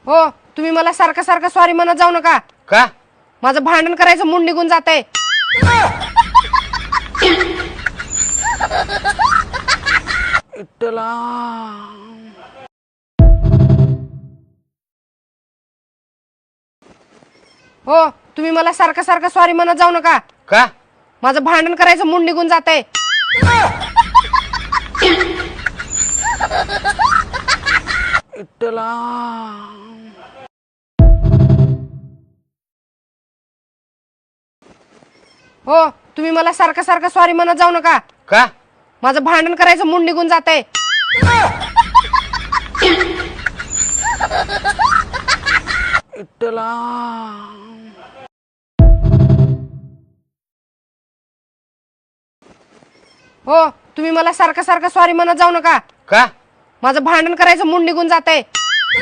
हो, तुम्ही मला सारखं सारखं सॉरी म्हणत जाऊ नका. का? माझं भांडण करायचं मूड निघून जातंय. विठ्ठला. हो, तुम्ही मला सारखं सारखं सॉरी म्हणत जाऊ नका. का? माझं भांडण करायचं मूड निघून जातंय. विठ्ठला. हो, तुम्ही मला सारखं सारखं सॉरी म्हणत जाऊ नका. का? माझं भांडण करायचं मूड निघून जातंय. विठ्ठला. हो, तुम्ही मला सारखं सारखं सॉरी म्हणत जाऊ नका. का? माझं भांडण करायचं मूड निघून जातंय.